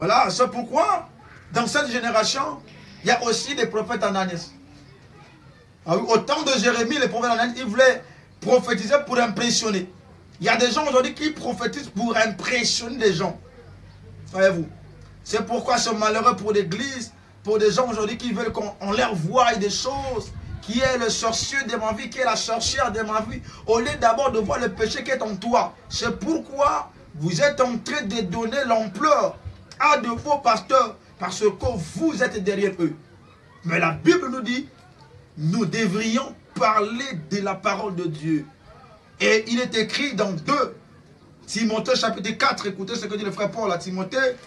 Voilà, c'est pourquoi, dans cette génération, il y a aussi des prophètes Ananias. Au temps de Jérémie, les prophètes Ananias, ils voulaient prophétiser pour impressionner. Il y a des gens aujourd'hui qui prophétisent pour impressionner les gens. Voyez-vous. C'est pourquoi c'est malheureux pour l'Église, pour des gens aujourd'hui qui veulent qu'on leur voie des choses, qui est le sorcier de ma vie, qui est la sorcière de ma vie, au lieu d'abord de voir le péché qui est en toi. C'est pourquoi vous êtes en train de donner l'ampleur à de vos pasteurs, parce que vous êtes derrière eux. Mais la Bible nous dit, nous devrions parler de la parole de Dieu. Et il est écrit dans 2 Timothée chapitre 4, écoutez ce que dit le frère Paul à Timothée.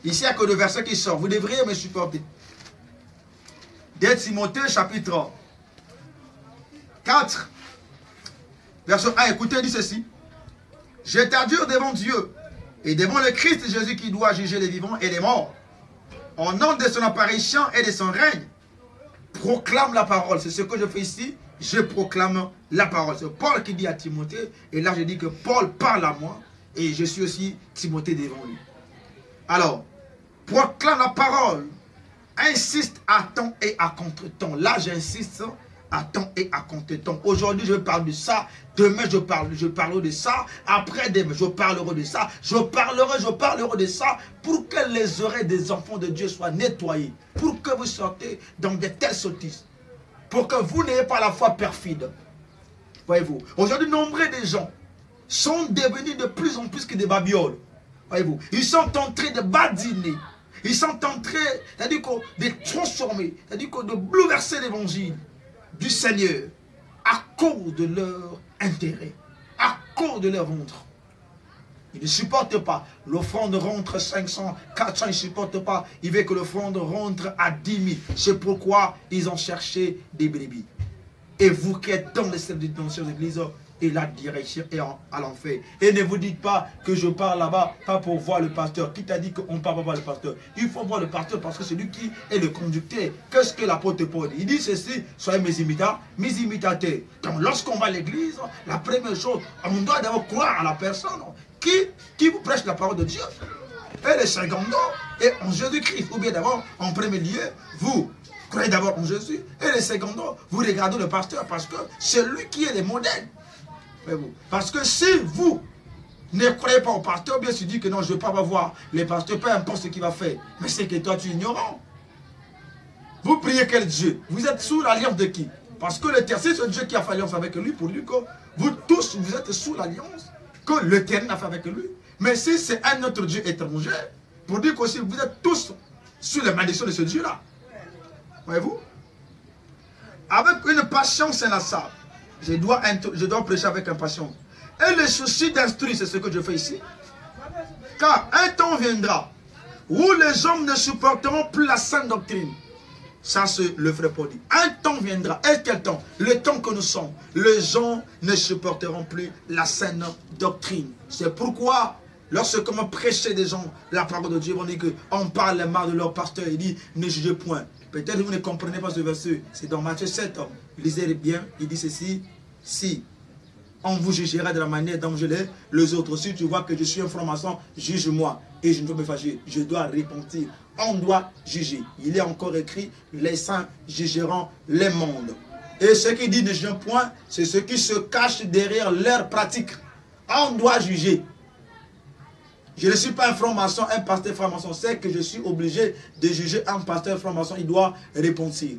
Ici, il n'y a que le verset qui sort. Vous devriez me supporter. 2 Timothée chapitre 4, verset 1, écoutez, il dit ceci. Je t'adjure devant Dieu et devant le Christ Jésus qui doit juger les vivants et les morts. Au nom de son apparition et de son règne, proclame la parole. C'est ce que je fais ici. Je proclame la parole. C'est Paul qui dit à Timothée. Et là, je dis que Paul parle à moi. Et je suis aussi Timothée devant lui. Alors, proclame la parole. Insiste à temps et à contre-temps. Là, j'insiste à temps et à contre-temps. Aujourd'hui, je parle de ça. Demain, je parlerai de ça. Après, demain, je parlerai de ça. Je parlerai de ça. Pour que les oreilles des enfants de Dieu soient nettoyées. Pour que vous sortez dans de telles sottises. Pour que vous n'ayez pas la foi perfide. Voyez-vous. Aujourd'hui, nombreux des gens sont devenus de plus en plus que des babioles. Voyez-vous. Ils sont en train de badiner. Ils sont en train, c'est-à-dire de transformer, c'est-à-dire de bouleverser l'évangile du Seigneur à cause de leur intérêt, à cause de leur ventre. Ils ne supportent pas. L'offrande rentre 500, 400, ils ne supportent pas. Ils veulent que l'offrande rentre à 10 000. C'est pourquoi ils ont cherché des brebis. Et vous qui êtes dans les services d'église, et la direction est à l'enfer. Et ne vous dites pas que je pars là-bas, pas pour voir le pasteur. Qui t'a dit qu'on ne part pas voir le pasteur? Il faut voir le pasteur parce que c'est lui qui est le conducteur. Qu'est-ce que l'apôtre Paul dit? Il dit ceci, soyez mes imitateurs. Donc lorsqu'on va à l'église, la première chose, on doit d'abord croire à la personne qui vous prêche la parole de Dieu. Et le second, et en Jésus-Christ. Ou bien d'abord, en premier lieu, vous croyez d'abord en Jésus. Et le second, vous regardez le pasteur parce que c'est lui qui est le modèle. Parce que si vous ne croyez pas au pasteur, bien sûr, dit que non, je ne veux pas voir les pasteurs, peu importe ce qu'il va faire. Mais c'est que toi, tu es ignorant. Vous priez quel Dieu? Vous êtes sous l'alliance de qui? Parce que c'est ce Dieu qui a fait alliance avec lui pour lui que vous tous, vous êtes sous l'alliance que l'Éternel a fait avec lui. Mais si c'est un autre Dieu étranger, pour dire qu'aussi vous êtes tous sous la malédiction de ce Dieu-là. Voyez-vous? Avec une patience inlassable. Je dois prêcher avec impatience. Et le souci d'instruire, c'est ce que je fais ici. Car un temps viendra où les hommes ne supporteront plus la sainte doctrine. Ça, c'est le frère Paul dit. Un temps viendra. Et quel temps? Le temps que nous sommes. Les gens ne supporteront plus la sainte doctrine. C'est pourquoi, lorsque on prêcher des gens la parole de Dieu, on dit qu'on parle mal de leur pasteur. Il dit, ne jugez point. Peut-être que vous ne comprenez pas ce verset. C'est dans Matthieu 7. Lisez bien. Il dit ceci. Si on vous jugera de la manière dont je l'ai, les autres, si tu vois que je suis un franc-maçon, juge-moi. Et je ne dois me fâcher. Je dois repentir. On doit juger. Il est encore écrit, les saints jugeront les mondes. Et ce qui dit ne juge point, c'est ce qui se cache derrière leur pratique. On doit juger. Je ne suis pas un franc-maçon, un pasteur franc-maçon. C'est que je suis obligé de juger un pasteur franc-maçon. Il doit repentir.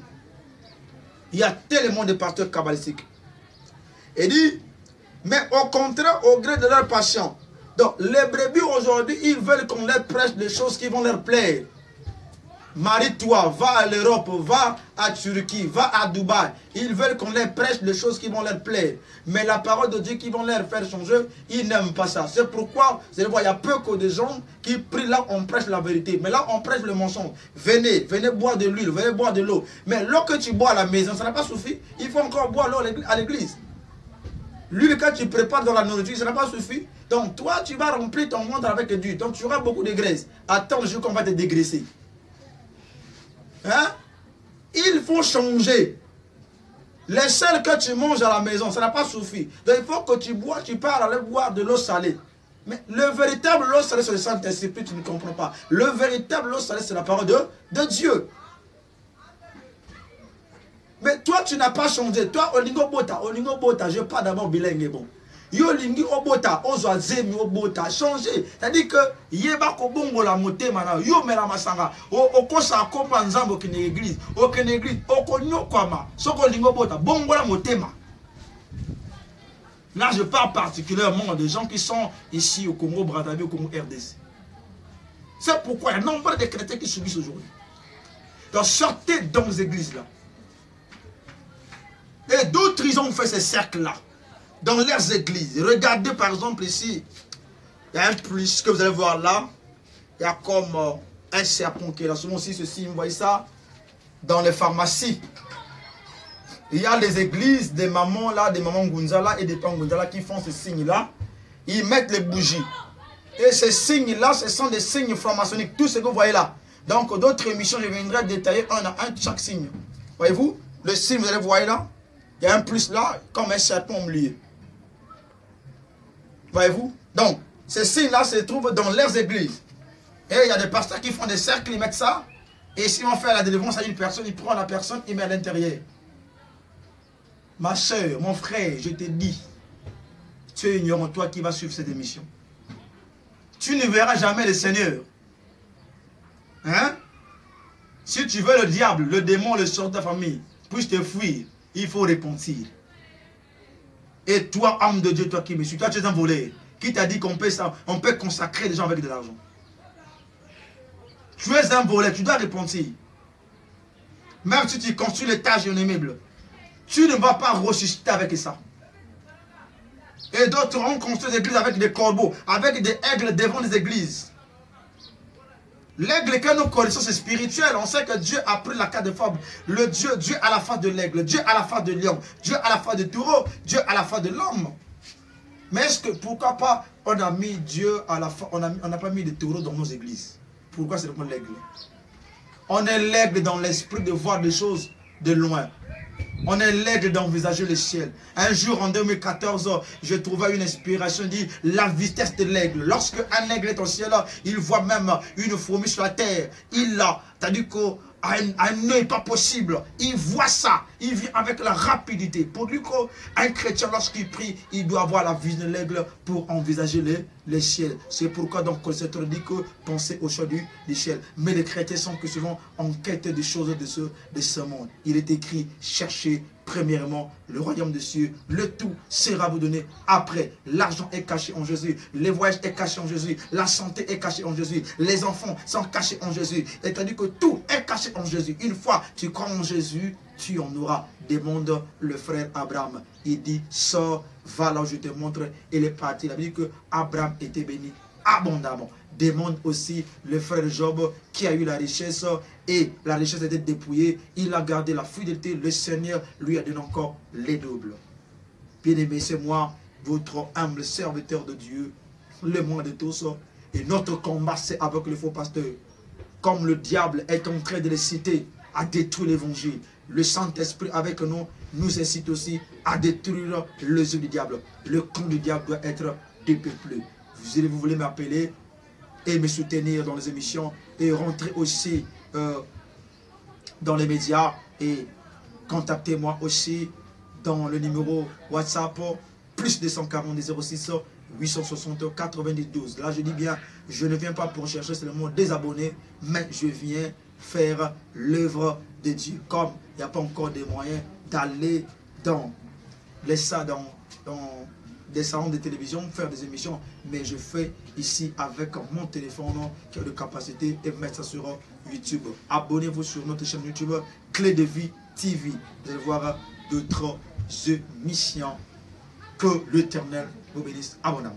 Il y a tellement de pasteurs kabbalistiques. Il dit, mais au contraire, au gré de leur passion. Donc, les brebis aujourd'hui, ils veulent qu'on leur prêche des choses qui vont leur plaire. Marie-toi, va à l'Europe, va à Turquie, va à Dubaï. Ils veulent qu'on leur prêche des choses qui vont leur plaire. Mais la parole de Dieu qui vont leur faire changer, ils n'aiment pas ça. C'est pourquoi, vous allez voir, il y a peu que des gens qui prient là, on prêche la vérité. Mais là, on prêche le mensonge. Venez boire de l'huile, venez boire de l'eau. Mais l'eau que tu bois à la maison, ça n'a pas suffi. Il faut encore boire l'eau à l'église. L'huile que tu prépares dans la nourriture, ça n'a pas suffi. Donc toi, tu vas remplir ton ventre avec du. Donc tu auras beaucoup de graisse. Attends le jour qu'on va te dégraisser. Hein? Il faut changer. Les sels que tu manges à la maison, ça n'a pas suffi. Donc il faut que tu bois, tu pars aller boire de l'eau salée. Mais le véritable l'eau salée, c'est le Saint-Esprit, tu ne comprends pas. Le véritable l'eau salée, c'est la parole de Dieu. Mais toi, tu n'as pas changé. Toi, Olingo Bota, je parle d'abord bilingue. Bon. Yo lingi obota, ozo zemi obota, changer. C'est-à-dire que yeba ko bongo la moté mana, yo mela masanga, o kosa akopa nzambo kine église, o kine église, o konyo kwama, soko lingo bota, bongo la motema. Là, je parle particulièrement des gens qui sont ici au Congo, Brazzaville, au Congo, RDC. C'est pourquoi il y a nombre de chrétiens qui subissent aujourd'hui. Donc, sortez dans les églises-là. Et d'autres, ils ont fait ces cercles-là. Dans leurs églises. Regardez par exemple ici. Il y a un plus que vous allez voir là. Il y a comme un serpent qui est là. Souvent aussi, ceci, vous voyez ça. Dans les pharmacies. Il y a les églises des mamans là, des mamans Gunzala et des pans Gunzala qui font ces signes-là. Ils mettent les bougies. Et ces signes-là, ce sont des signes francs-maçonniques. Tout ce que vous voyez là. Donc, d'autres émissions, je viendrai détailler un à un chaque signe. Voyez-vous? Le signe, vous allez voir là. Il y a un plus là, comme un serpent au milieu. Voyez-vous? Donc, ces signes-là se trouvent dans leurs églises. Et il y a des pasteurs qui font des cercles, ils mettent ça. Et si on fait la délivrance à une personne, ils prennent la personne, ils mettent à l'intérieur. Ma soeur, mon frère, je te dis, tu es ignorant, toi qui vas suivre cette émission. Tu ne verras jamais le Seigneur. Hein? Si tu veux le diable, le démon, le sort de ta famille, puisse te fuir, il faut repentir. Et toi, âme de Dieu, toi qui me suis, toi tu es un voleur. Qui t'a dit qu'on peut consacrer les gens avec de l'argent? Tu es un voleur, tu dois repentir. Même si tu construis les tâches immeubles, tu ne vas pas ressusciter avec ça. Et d'autres ont construit des églises avec des corbeaux, avec des aigles devant des églises. L'aigle que nous connaissons, c'est spirituel. On sait que Dieu a pris la carte de fable. Le Dieu à la face de l'aigle, Dieu à la face de lion, Dieu à la face de taureau, Dieu à la face de l'homme. Mais est-ce que, pourquoi pas, on a mis Dieu à la face, on n'a pas mis de taureau dans nos églises? Pourquoi c'est l'aigle? On est l'aigle dans l'esprit de voir des choses de loin. On est l'aigle d'envisager le ciel. Un jour en 2014, je trouvais une inspiration, dit la vitesse de l'aigle. Lorsque un aigle est au ciel, il voit même une fourmi sur la terre. Il a, c'est-à-dire qu'à un œil pas possible, il voit ça. Il vient avec la rapidité. Pour lui, un chrétien, lorsqu'il prie, il doit avoir la vision de l'aigle pour envisager les ciels. C'est pourquoi donc c'est dit que penser au choix du ciel. Mais les chrétiens sont que souvent en quête des choses de ce monde. Il est écrit, cherchez premièrement le royaume des cieux, le tout sera vous donné après. L'argent est caché en Jésus, les voyages est caché en Jésus, la santé est cachée en Jésus, les enfants sont cachés en Jésus. C'est-à-dire que tout est caché en Jésus. Une fois tu crois en Jésus, tu en auras. Demande le frère Abraham. Il dit, sors, va là où je te montre. Il est parti. Il a dit que Abraham était béni abondamment. Demande aussi le frère Job qui a eu la richesse et la richesse était dépouillée. Il a gardé la fidélité. Le Seigneur lui a donné encore les doubles. Bien-aimé, c'est moi, votre humble serviteur de Dieu, le moins de tous. Et notre combat, c'est avec le faux pasteur. Comme le diable est en train de les citer à détruire l'évangile, le Saint-Esprit avec nous nous incite aussi à détruire les œuvres du diable. Le camp du diable doit être dépeuplé. Vous voulez m'appeler et me soutenir dans les émissions et rentrer aussi dans les médias et contactez-moi aussi dans le numéro WhatsApp plus 240 06 860 92. Là je dis bien, je ne viens pas pour chercher seulement des abonnés, mais je viens faire l'œuvre de Dieu. Comme il n'y a pas encore des moyens d'aller dans des salons de télévision, faire des émissions, mais je fais ici avec mon téléphone qui a de capacité et mettre ça sur YouTube. Abonnez-vous sur notre chaîne YouTube Clé de Vie TV. Vous allez voir d'autres émissions. Que l'Éternel vous bénisse abondamment.